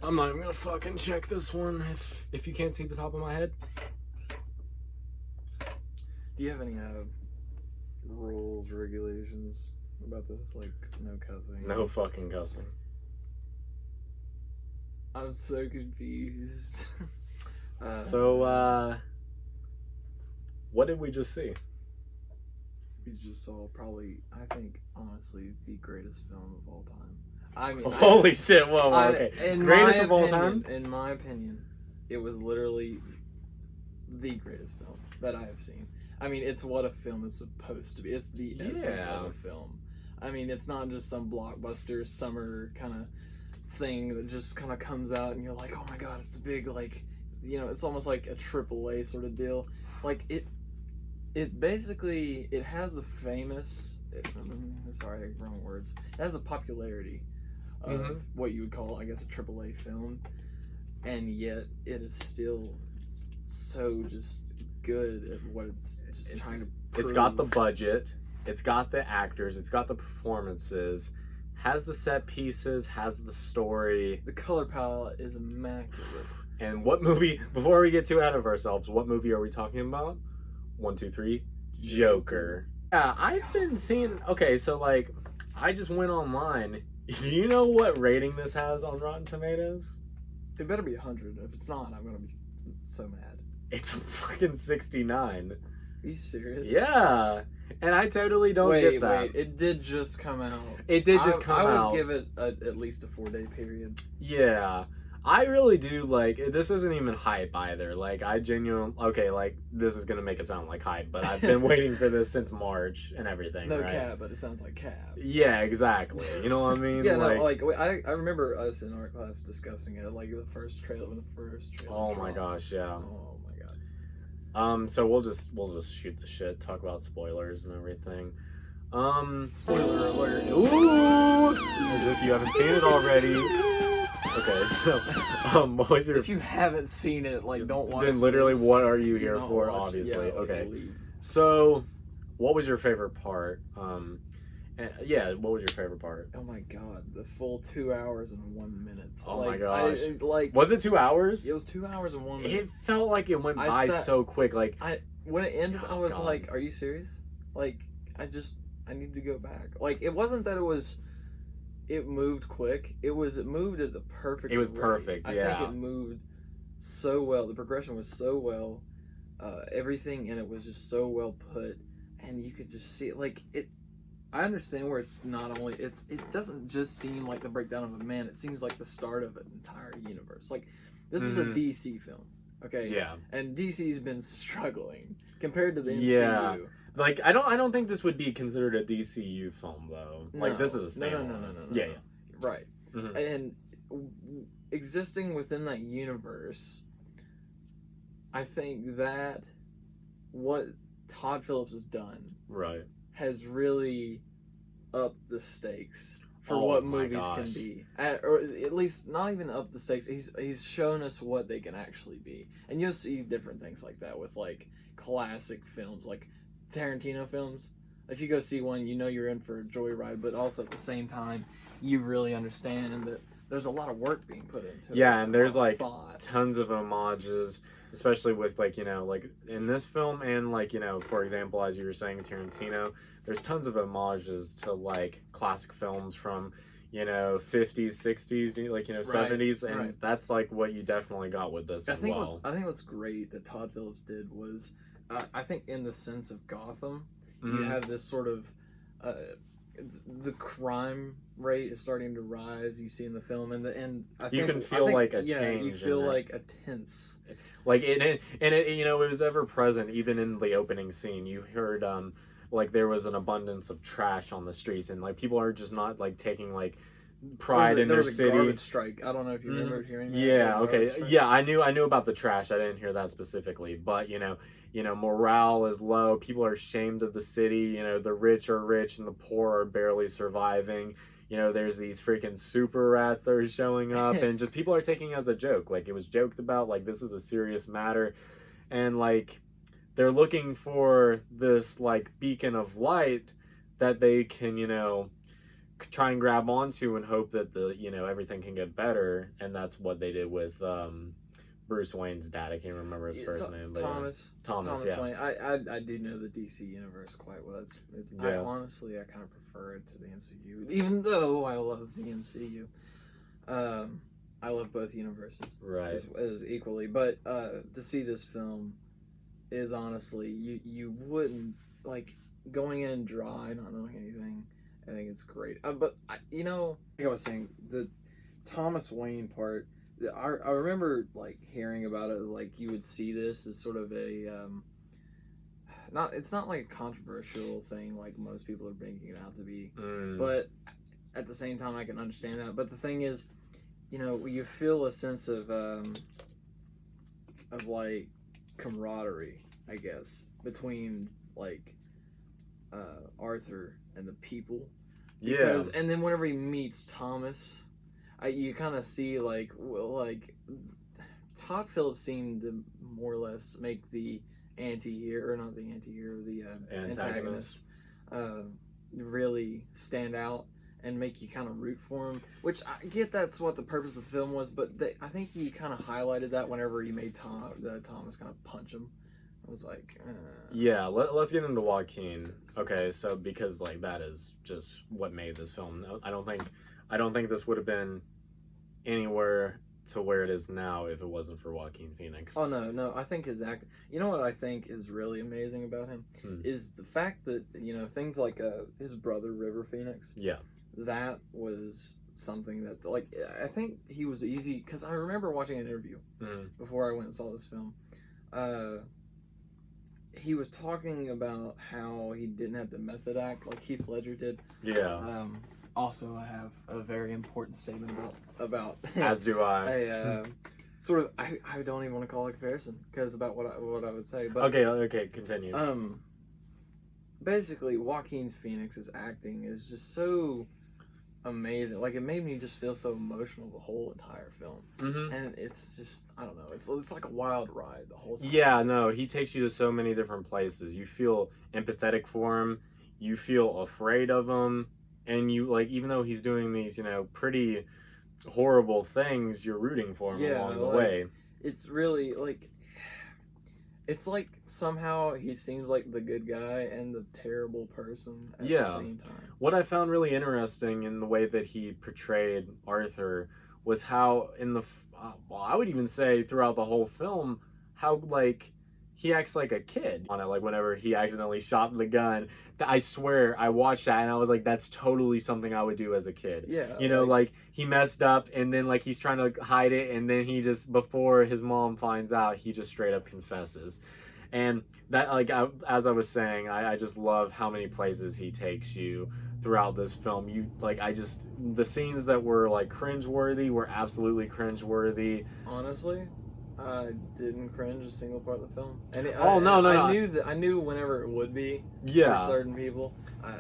I'm not even gonna fucking check this one if you can't see the top of my head. Do you have any rules, regulations about this? Like, no cussing? No fucking cussing. I'm so confused. What did we just see? We just saw probably, I think, honestly, the greatest film of all time. I mean, Holy shit! Whoa, okay. Greatest of all time? In my opinion, it was literally the greatest film that I have seen. I mean, it's what a film is supposed to be. It's the essence of a film. I mean, it's not just some blockbuster summer kind of thing that just kind of comes out and you're like, oh my god, it's a big, like, you know, it's almost like a AAA sort of deal. Like, it basically, it has the famous, sorry, wrong words. It has a popularity of what you would call, I guess, a AAA film, and yet it is still so just good at what it's trying to prove. It's got the budget, it's got the actors, it's got the performances, has the set pieces, has the story. The color palette is immaculate. And what movie, before we get too out of ourselves, what movie are we talking about? 1, 2, 3, Joker. Yeah, I've been seeing, okay, so like, I just went online. Do you know what rating this has on Rotten Tomatoes? It better be 100. If it's not, I'm gonna be so mad. It's a fucking 69. Are you serious? Yeah. And I totally don't get that. Wait, it did just come out. It did just come out. I would give it at least a 4-day period. Yeah. I really do, like, this isn't even hype either. Like, I genuinely, okay, like, this is gonna make it sound like hype, but I've been waiting for this since March and everything, no right? cap, but it sounds like cap. Yeah, exactly. You know what I mean? Yeah, like, no, like, I remember us in our class discussing it, like, the first trailer Oh my gosh, yeah. Oh my god. So we'll just shoot the shit, talk about spoilers and everything. Spoiler alert. Ooh! As if you haven't seen it already. Okay, so, what was your... If you haven't seen it, like, don't watch Then literally, this. what are you here for, obviously. Yeah, okay. leave. So, what was your favorite part? Yeah, what was your favorite part? Oh my god, the full 2 hours and 1 minute. Oh my gosh. Was it 2 hours? It was 2 hours and 1 minute. It felt like it went by so quick. Like, when it ended, I was like, are you serious? Like, I need to go back. Like, it wasn't that it moved quick. It moved at the perfect It was rate. perfect, yeah. I think it moved so well. The progression was so well. Everything in it was just so well put. And you could just see it. Like, I understand where it's not only, it doesn't just seem like the breakdown of a man. It seems like the start of an entire universe. Like, this is a DC film. Okay? Yeah. And DC's been struggling compared to the MCU. Yeah. Like, I don't think this would be considered a DCU film, though. Like, this is a standalone. No. Yeah. Right. Mm-hmm. And existing within that universe, I think that what Todd Phillips has done has really upped the stakes for what movies can be. Or at least not even up the stakes. He's shown us what they can actually be. And you'll see different things like that with, like, classic films, like Tarantino films. If you go see one, you know you're in for a joyride, but also at the same time, you really understand that there's a lot of work being put into it. Yeah, and there's, like, tons of homages, especially with, like, you know, like, in this film and, like, you know, for example, as you were saying, Tarantino, there's tons of homages to, like, classic films from, you know, 50s, 60s, like, you know, 70s, and that's, like, what you definitely got with this as well. I think what's great that Todd Phillips did was, I think in the sense of Gotham, you have this sort of, the crime rate is starting to rise. You see in the film, and I think you can feel like a change. Yeah, you feel like a tense. Like it, you know, it was ever present even in the opening scene. You heard like there was an abundance of trash on the streets, and like people are just not like taking like pride in their city. There was a garbage strike. I don't know if you remember hearing that. Yeah. Okay. Yeah, I knew about the trash. I didn't hear that specifically, but you know, morale is low. People are ashamed of the city. You know, the rich are rich and the poor are barely surviving. You know, there's these freaking super rats that are showing up, and just people are taking it as a joke. Like, it was joked about, like, this is a serious matter. And, like, they're looking for this, like, beacon of light that they can, you know, try and grab onto and hope that everything can get better, and that's what they did with Bruce Wayne's dad. I can't remember his first name, but Thomas. Thomas, yeah. Wayne. I do know the DC universe quite well. I honestly kind of prefer it to the MCU, even though I love the MCU. I love both universes as equally, but to see this film is honestly you wouldn't like going in dry, not knowing anything. I think it's great. But like I was saying, the Thomas Wayne part. I remember like hearing about it. Like you would see this as sort of a it's not like a controversial thing like most people are making it out to be. But at the same time, I can understand that. But the thing is, you feel a sense of like camaraderie, I guess, between like Arthur and the people. And then whenever he meets Thomas, you kind of see like Todd Phillips seemed to more or less make the anti-hero, or not the anti-hero, the antagonist really stand out and make you kind of root for him, which I get that's what the purpose of the film was, but I think he kind of highlighted that whenever he made Thomas kind of punch him. I was like, Yeah, let's get into Joaquin. Okay, so because like that is just what made this film. I don't think this would have been anywhere to where it is now if it wasn't for Joaquin Phoenix. Oh no, I think his acting. You know what I think is really amazing about him is the fact that things like his brother River Phoenix. Yeah, that was something that like I think he was easy, because I remember watching an interview before I went and saw this film. He was talking about how he didn't have to method act like Heath Ledger did. Yeah. Also, I have a very important statement about as do I. Sort of I don't even want to call it a comparison because about what I would say. But okay, continue. Basically, Joaquin Phoenix's acting is just so amazing. Like, it made me just feel so emotional the whole entire film. And it's just, I don't know, it's like a wild ride the whole time. Yeah, no, he takes you to so many different places. You feel empathetic for him, you feel afraid of him, and you like, even though he's doing these pretty horrible things, you're rooting for him along the way. It's really like, it's like somehow he seems like the good guy and the terrible person at the same time. What I found really interesting in the way that he portrayed Arthur was how I would even say throughout the whole film, how like he acts like a kid on it. Like whenever he accidentally shot the gun, I swear I watched that and I was like, that's totally something I would do as a kid. Yeah. Like he messed up and then like he's trying to hide it, and then he just, before his mom finds out, he just straight up confesses. And that, like, as I was saying, I just love how many places he takes you throughout this film. The scenes that were like cringeworthy were absolutely cringeworthy. Honestly, I didn't cringe a single part of the film. And I knew whenever it would be for certain people. I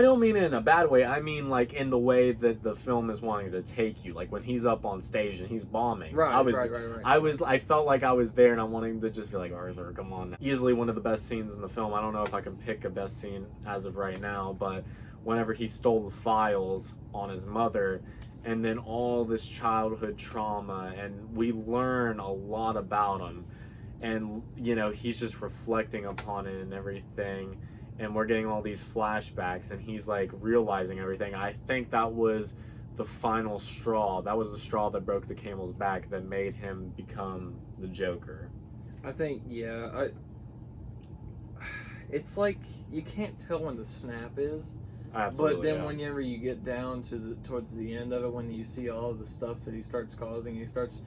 don't mean it in a bad way. I mean like in the way that the film is wanting to take you. Like when he's up on stage and he's bombing. Right. I felt like I was there and I'm wanting to just be like, Arthur, come on. Easily one of the best scenes in the film. I don't know if I can pick a best scene as of right now, but whenever he stole the files on his mother, and then all this childhood trauma, and we learn a lot about him, and he's just reflecting upon it and everything, and we're getting all these flashbacks and he's like realizing everything. I think that was the final straw. That was the straw that broke the camel's back, that made him become the Joker. I think it's like you can't tell when the snap is. Absolutely, but then whenever you get down to towards the end of it, when you see all of the stuff that he starts causing, he starts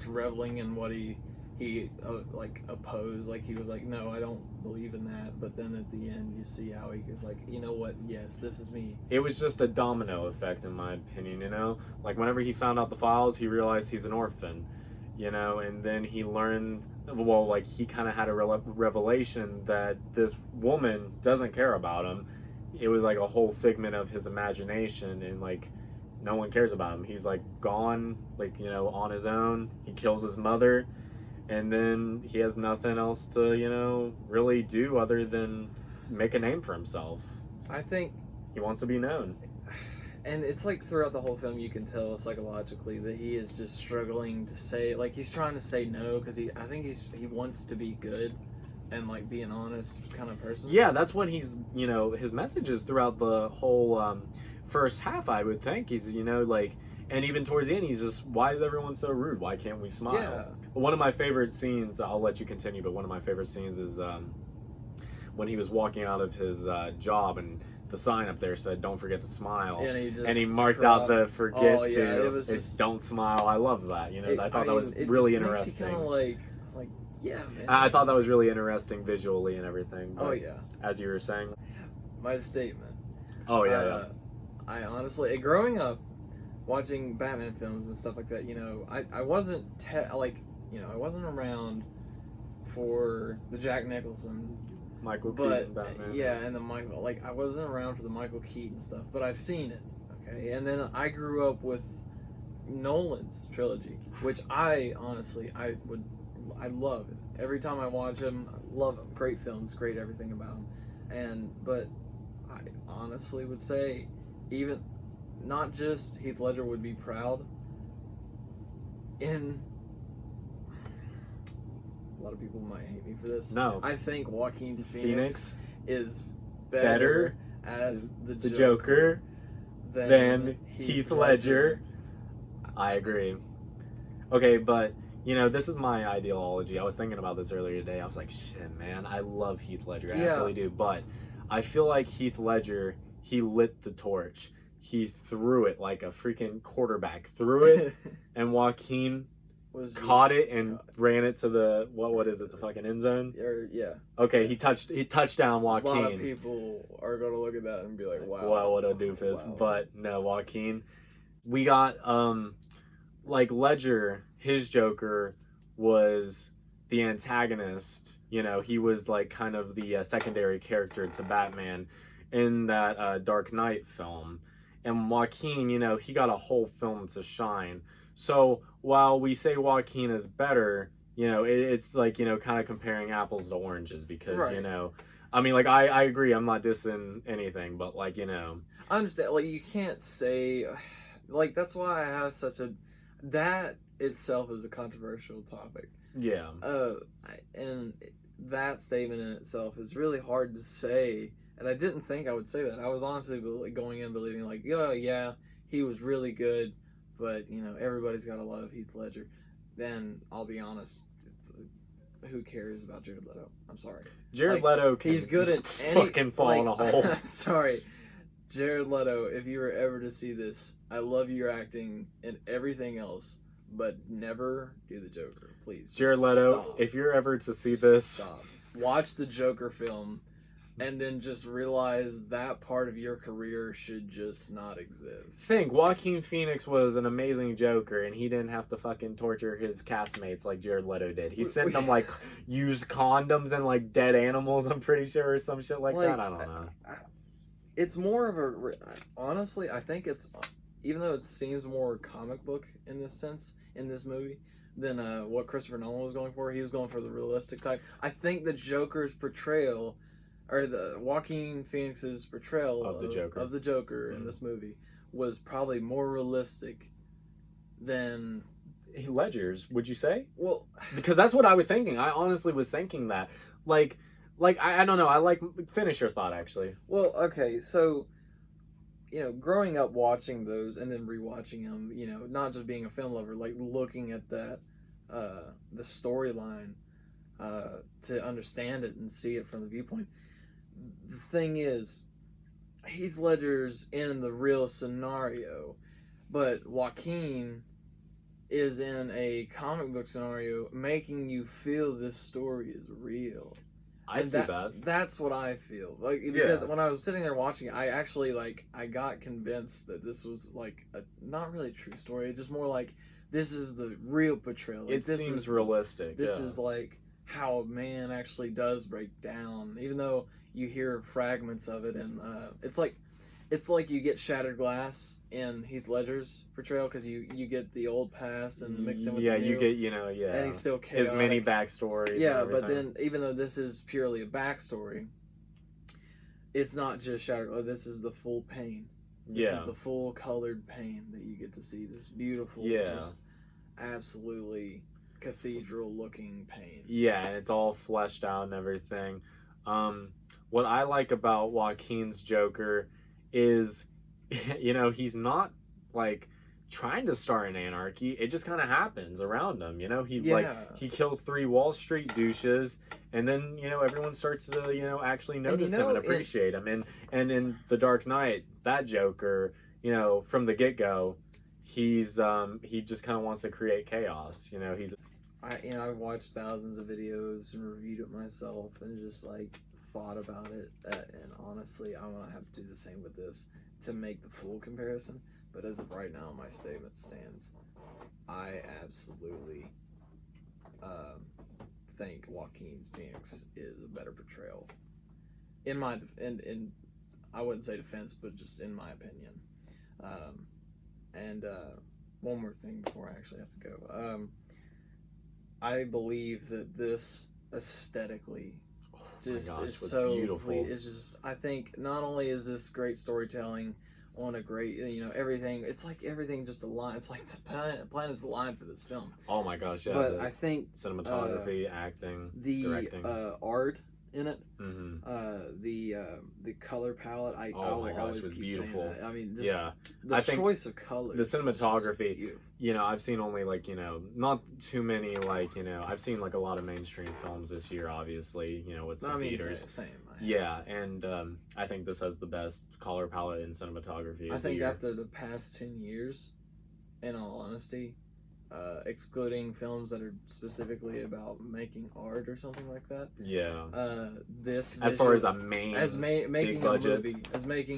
reveling in what he like opposed. Like he was like, no, I don't believe in that. But then at the end, you see how he is like, you know what? Yes, this is me. It was just a domino effect, in my opinion. Like whenever he found out the files, he realized he's an orphan. And then he learned. Well, like he kind of had a revelation that this woman doesn't care about him. It was like a whole figment of his imagination, and like no one cares about him. He's like gone, like on his own. He kills his mother, and then he has nothing else to really do other than make a name for himself. I think he wants to be known. and it's like throughout the whole film you can tell psychologically that he is just struggling to say, like, he's trying to say no because I think he wants to be good and like be an honest kind of person. Yeah, that's what he's, you know, his messages throughout the whole first half, I would think. He's, you know, like, and even towards the end, he's just, why is everyone so rude? Why can't we smile? Yeah. One of my favorite scenes, I'll let you continue, but one of my favorite scenes is when he was walking out of his job and the sign up there said, "Don't forget to smile," and he marked out the "forget to." It was just, "Don't smile." I love that. You know, I thought that was really interesting. Kind of like, yeah, man. I thought that was really interesting visually and everything. Oh yeah. As you were saying. My statement. Oh yeah. I honestly, growing up, watching Batman films and stuff like that, you know, I wasn't I wasn't around for the Jack Nicholson. Michael Keaton Batman. Yeah, and the Michael, like, I wasn't around for the Michael Keaton stuff, but I've seen it, okay? And then I grew up with Nolan's trilogy, which I love it. Every time I watch them, I love them. Great films, great everything about them. But I honestly would say, even, not just Heath Ledger would be proud, in... A lot of people might hate me for this. No. I think Joaquin Phoenix is better as the Joker than Heath Ledger. I agree. Okay, but, you know, this is my ideology. I was thinking about this earlier today. I was like, shit, man, I love Heath Ledger. I absolutely do. But I feel like Heath Ledger, he lit the torch. He threw it like a freaking quarterback. Threw it, and Joaquin caught it and ran it to the what is it, the fucking end zone? Yeah. Okay, he touchdown Joaquin. A lot of people are gonna look at that and be like, wow, what a doofus. Wow. But no, Joaquin. We got like Ledger, his Joker was the antagonist. You know, he was like kind of the secondary character to Batman in that Dark Knight film. And Joaquin, you know, he got a whole film to shine. So while we say Joaquin is better, you know, it's like, you know, kind of comparing apples to oranges because, you know, I mean, like, I agree. I'm not dissing anything, but, like, you know. I understand. Like, you can't say, like, that's why I have that itself is a controversial topic. Yeah. And that statement in itself is really hard to say. And I didn't think I would say that. I was honestly going in believing, like, yeah, he was really good. But, you know, everybody's got to love Heath Ledger. Then, I'll be honest, who cares about Jared Leto? I'm sorry. Jared Leto can he's good at fucking fall in a hole. Sorry. Jared Leto, if you were ever to see this, I love your acting and everything else, but never do the Joker, please. Jared Leto, if you're ever to see this... Stop. Watch the Joker film. And then just realize that part of your career should just not exist. Think, Joaquin Phoenix was an amazing Joker, and he didn't have to fucking torture his castmates like Jared Leto did. He sent them, like, used condoms and, like, dead animals, I'm pretty sure, or some shit like that. I don't know. It's more of a... Honestly, I think it's... Even though it seems more comic book in this sense, in this movie, than what Christopher Nolan was going for. He was going for the realistic type. I think the Joker's portrayal... or the Joaquin Phoenix's portrayal of the Joker in this movie was probably more realistic than Ledger's, would you say? Well, because that's what I was thinking. I honestly was thinking that. Like I don't know. I like finish your thought actually. Well, okay, so you know, growing up watching those and then rewatching them, you know, not just being a film lover, like looking at that the storyline to understand it and see it from the viewpoint. The thing is, Heath Ledger's in the real scenario, but Joaquin is in a comic book scenario, making you feel this story is real. I see that. That's what I feel. Like, because when I was sitting there watching it, I actually, I got convinced that this was, like, a not really true story, just more like, this is the real portrayal. Like, it seems realistic. This is, like, how a man actually does break down, even though you hear fragments of it, and it's like you get shattered glass in Heath Ledger's portrayal because you get the old past and mixed in with the new. You get and he's still chaotic. His many backstories. Yeah, but then even though this is purely a backstory, it's not just shattered glass. This is the full pain. This is Yeah. the full colored paint that you get to see. This beautiful, Yeah. just absolutely cathedral looking paint. Yeah, and it's all fleshed out and everything. Um, what I like about Joaquin's Joker is, he's not like trying to start an anarchy. It just kind of happens around him. Yeah, He kills three Wall Street douches, and then everyone starts to actually and notice him and appreciate him. And in The Dark Knight, that Joker, from the get go, he just kind of wants to create chaos. I've watched thousands of videos and reviewed it myself and just like thought about it. And honestly, I'm gonna have to do the same with this to make the full comparison. But as of right now, my statement stands. I absolutely think Joaquin Phoenix is a better portrayal. In I wouldn't say defense, but just in my opinion. And one more thing before I actually have to go. I believe that this aesthetically just is so beautiful. It's just, I think not only is this great storytelling on a great, everything. It's like everything just aligned. It's like the planet's aligned for this film. Oh my gosh, yeah. But I think cinematography, acting, the directing, art in it, mm-hmm. The color palette. Oh my gosh, always it was keep beautiful. saying that. I mean, yeah, the choice of colors, the cinematography. I've seen only not too many I've seen a lot of mainstream films this year. Obviously, with some theaters. Same. Yeah, and I think this has the best color palette in cinematography. I think after the past 10 years, in all honesty, excluding films that are specifically about making art or something like that. Yeah. This as far as making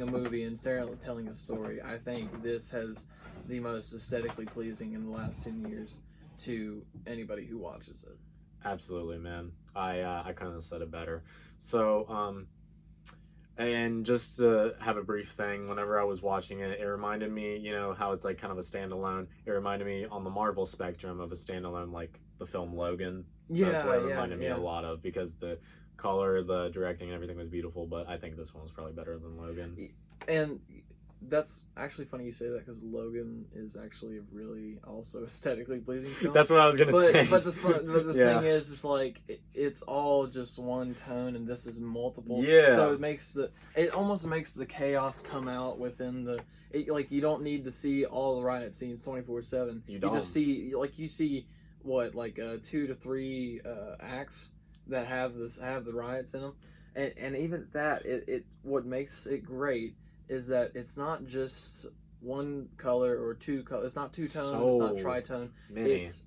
a movie and telling a story, I think this has the most aesthetically pleasing in the last 10 years to anybody who watches it. Absolutely, man. I couldn't have said it better. So, and just to have a brief thing, whenever I was watching it, it reminded me, how it's kind of a standalone. It reminded me on the Marvel spectrum of a standalone, like the film Logan. Yeah, that's what it reminded me a lot of, because the color, the directing, and everything was beautiful. But I think this one was probably better than Logan. And that's actually funny you say that, because Logan is actually a really also aesthetically pleasing film. That's what I was gonna say. But the thing is, it's like it's all just one tone, and this is multiple. Yeah. So it almost makes the chaos come out within the. You don't need to see all the riot scenes 24/7. You don't. You just see you see what 2 to 3 acts that have the riots in them, and even that what makes it great is that it's not just one color or two colors. It's not two tone. It's not tritone. It's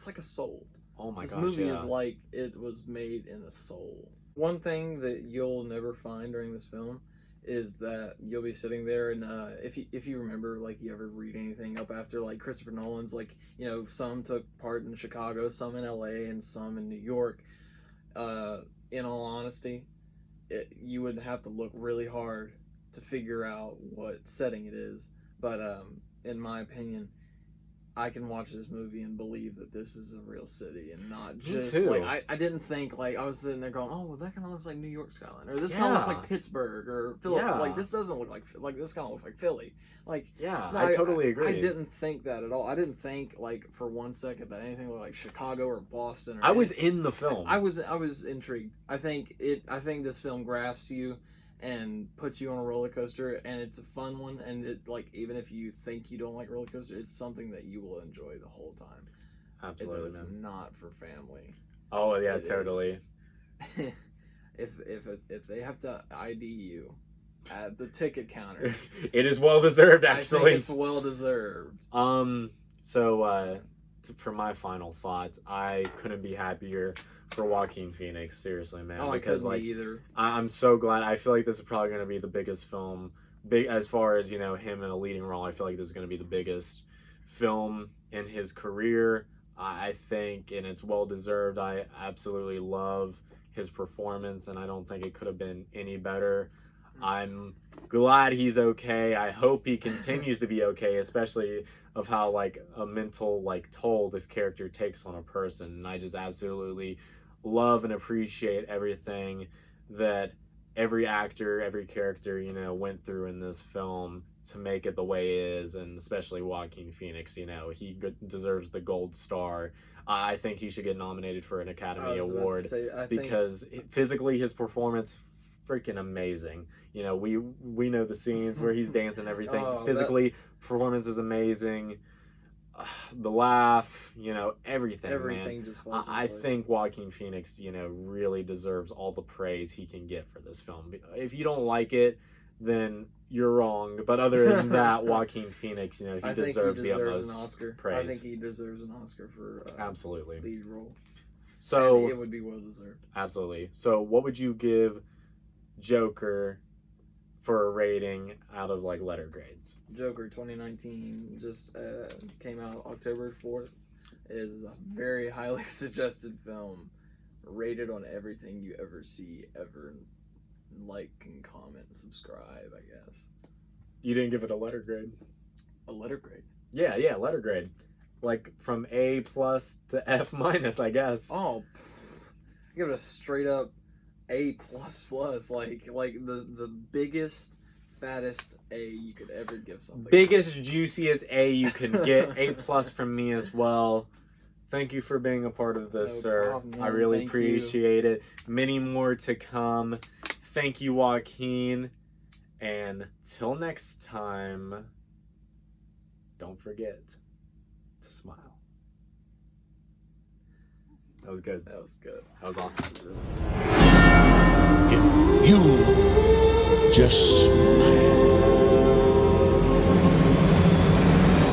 like a soul. Oh my gosh! This movie is like it was made in a soul. One thing that you'll never find during this film is that you'll be sitting there, and if you remember, you ever read anything up after Christopher Nolan's, some took part in Chicago, some in LA, and some in New York. In all honesty, you would have to look really hard to figure out what setting it is, but in my opinion, I can watch this movie and believe that this is a real city and not just I didn't think I was sitting there going, oh well, that kind of looks like New York skyline, or this kind of looks like Pittsburgh or Philadelphia. This doesn't look like this kind of looks like Philly. I totally agree. I didn't think that at all. I didn't think for one second that anything looked like Chicago or Boston. Or I was in the film. I was intrigued. I think this film grasps you and puts you on a roller coaster, and it's a fun one, and it even if you think you don't like roller coaster, it's something that you will enjoy the whole time. Absolutely, it's not for family. Oh yeah, totally. if they have to ID you at the ticket counter, it is well deserved. Actually, I think it's well deserved. So for my final thoughts, I couldn't be happier for Joaquin Phoenix, seriously, man. Because either. I'm so glad. I feel like this is probably going to be the biggest film, as far as him in a leading role. I feel like this is going to be the biggest film in his career. I think, and it's well deserved. I absolutely love his performance, and I don't think it could have been any better. I'm glad he's okay. I hope he continues to be okay, especially of how a mental toll this character takes on a person. And I just absolutely love and appreciate everything that every actor, every character, went through in this film. to make it the way it is, and especially Joaquin Phoenix. You know, he deserves the gold star. I think he should get nominated for an Academy Award because physically his performance freaking amazing. You know, we know the scenes where he's dancing and everything. Physically, performance is amazing. The laugh, you know, everything man. Just falls I think Joaquin Phoenix, you know, really deserves all the praise he can get for this film. If you don't like it, then you're wrong. But other than that, Joaquin Phoenix, you know, he deserves the utmost an Oscar. praise. I think he deserves an Oscar for absolutely lead role. So and it would be well deserved. Absolutely. So what would you give Joker for a rating out of like letter grades? Joker 2019 just came out October 4th. It is a very highly suggested film, rated on everything you ever see, ever. Like and comment and subscribe, I guess. You didn't give it a letter grade. A letter grade? Yeah, letter grade. Like from A+ to F-, I guess. Oh, give it a straight up A++. Like the biggest, fattest A you could ever give something. Biggest, juiciest A you could get. A+ from me as well. Thank you for being a part of this, sir. Problem, I really appreciate it. Many more to come. Thank you, Joaquin. And till next time, don't forget to smile. That was good. That was good. That was awesome. If you just smile.